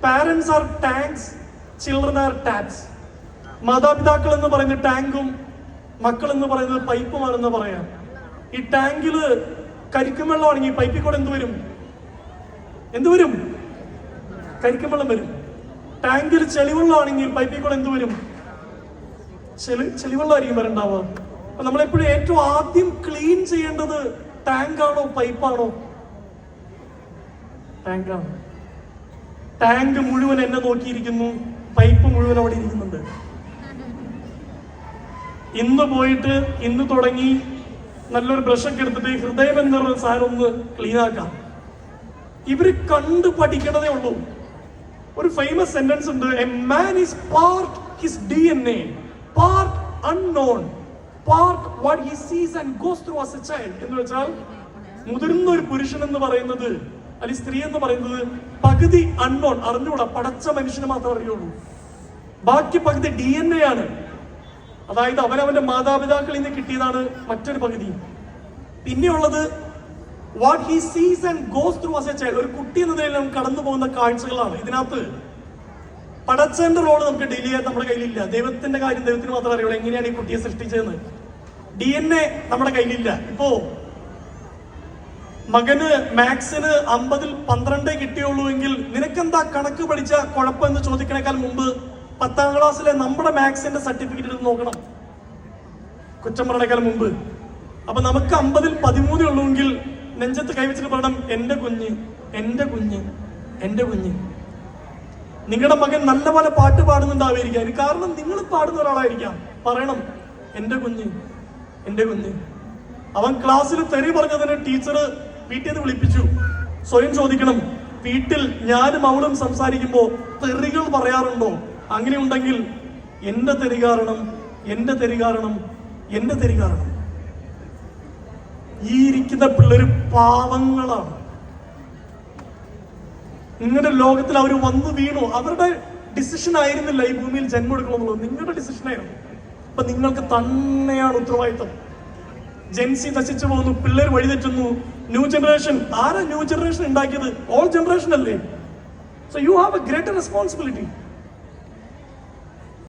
Parents are tanks, children are taps. മാതാപിതാക്കൾ എന്ന് പറയുന്നത് ടാങ്കും മക്കൾ എന്ന് പറയുന്നത് പൈപ്പുമാണെന്ന് പറയാം. ഈ ടാങ്കില് കരിക്കും വെള്ളമാണെങ്കിൽ പൈപ്പിൽ കൂടെ എന്ത് വരും? കരിക്കും വെള്ളം വരും. ടാങ്കിൽ ചെളിവെള്ളമാണെങ്കിൽ പൈപ്പിൽ കൂടെ വരും? ചെളിവെള്ളമായിരിക്കും വരണ്ടാവുക. അപ്പൊ നമ്മളെപ്പോഴും ഏറ്റവും ആദ്യം ക്ലീൻ ചെയ്യേണ്ടത് ടാങ്കാണോ പൈപ്പാണോ? ടാങ്കാണ്. ടാങ്ക് മുഴുവൻ എന്നെ നോക്കിയിരിക്കുന്നു, പൈപ്പ് മുഴുവൻ അവിടെ ഇരിക്കുന്നുണ്ട്. ഇന്ന് പോയിട്ട് ഇന്ന് തുടങ്ങി നല്ലൊരു ബ്രഷൊക്കെ എടുത്തിട്ട് ഹൃദയം എന്നൊരു സാധനം ഒന്ന് ക്ലീൻ ആക്കാം. ഇവര് കണ്ടു പഠിക്കണതേ ഉള്ളൂ. ഒരു ഫേമസ് സെന്റൻസ് ഉണ്ട്, a man is part his DNA, part unknown, part what he സീസ് and goes through as A child. എന്ന് വെച്ചാൽ മുതിർന്ന ഒരു പുരുഷൻ എന്ന് പറയുന്നത് അല്ലെങ്കിൽ സ്ത്രീ എന്ന് പറയുന്നത് പകുതി അൺനോൺ, അറിഞ്ഞൂടാ, പടച്ച മനുഷ്യന് മാത്രമേ അറിയുള്ളൂ. ബാക്കി പകുതി DNA ആണ്. അതായത് അവനവന്റെ മാതാപിതാക്കളിൽ നിന്ന് കിട്ടിയതാണ് മറ്റൊരു പകുതി. പിന്നെയുള്ളത് വാട്ട് ഹി സീസ് and goes through as A child. ഒരു കുട്ടി എന്ന നിലയിൽ നമുക്ക് കടന്നു പോകുന്ന കാഴ്ചകളാണ്. ഇതിനകത്ത് പടച്ചന്റെ റോള് നമുക്ക് ഡീൽ ചെയ്യാൻ നമ്മുടെ കയ്യിലില്ല. ദൈവത്തിന്റെ കാര്യം ദൈവത്തിന് മാത്രമേ അറിയുള്ളൂ, എങ്ങനെയാണ് ഈ കുട്ടിയെ സൃഷ്ടിച്ചതെന്ന്. DNA നമ്മുടെ കയ്യിലില്ല. ഇപ്പോ മകന് മാത്സിന് 50-ൽ 12 കിട്ടിയുള്ളൂ എങ്കിൽ നിനക്കെന്താ കണക്ക് പഠിച്ച കുഴപ്പമെന്ന് ചോദിക്കണേക്കാൾ മുമ്പ് 10ാം ക്ലാസ്സിലെ നമ്മുടെ മാത്സിന്റെ സർട്ടിഫിക്കറ്റ് എടുത്ത് നോക്കണം, കുറ്റം പറയണേക്കാൾ മുമ്പ്. അപ്പൊ നമുക്ക് 50-ൽ 13 ഉള്ളൂവെങ്കിൽ നെഞ്ചത്ത് കൈവച്ചിട്ട് പറയണം, എന്റെ കുഞ്ഞ്, എന്റെ കുഞ്ഞ്, എന്റെ കുഞ്ഞ്. നിങ്ങളുടെ മകൻ നല്ല പോലെ പാട്ട് പാടുന്നുണ്ടാവായിരിക്കാം, കാരണം നിങ്ങൾ പാടുന്ന ഒരാളായിരിക്കാം. പറയണം, എന്റെ കുഞ്ഞ്, എന്റെ കുഞ്ഞ്. അവൻ ക്ലാസ്സിൽ തെറി പറഞ്ഞതിന് ടീച്ചർ വീട്ടിൽ നിന്ന് വിളിപ്പിച്ചു. സ്വയം ചോദിക്കണം, വീട്ടിൽ ഞാനും അവളും സംസാരിക്കുമ്പോ തെറികൾ പറയാറുണ്ടോ? അങ്ങനെ ഉണ്ടെങ്കിൽ എന്റെ തെറി കാരണം, എന്റെ തെറി കാരണം, എന്റെ തെറി കാരണം. ഈ ഇരിക്കുന്ന പിള്ളേര് പാവങ്ങളാണ്. നിങ്ങളുടെ ലോകത്തിൽ അവർ വന്നു വീണു. അവരുടെ ഡിസിഷൻ ആയിരുന്നില്ല ഈ ഭൂമിയിൽ ജന്മം എടുക്കണമെന്നുള്ളത്, നിങ്ങളുടെ ഡിസിഷൻ ആയിരുന്നു. അപ്പൊ നിങ്ങൾക്ക് തന്നെയാണ് ഉത്തരവാദിത്വം. ജെൻസി നശിച്ചു പോകുന്നു, പിള്ളേർ വഴിതെറ്റുന്നു. ന്യൂ ജനറേഷൻ, ആരാ ന്യൂ ജനറേഷൻ ഉണ്ടാക്കിയത്? ഓൾ ജനറേഷൻ അല്ലേ? So you have A greater responsibility.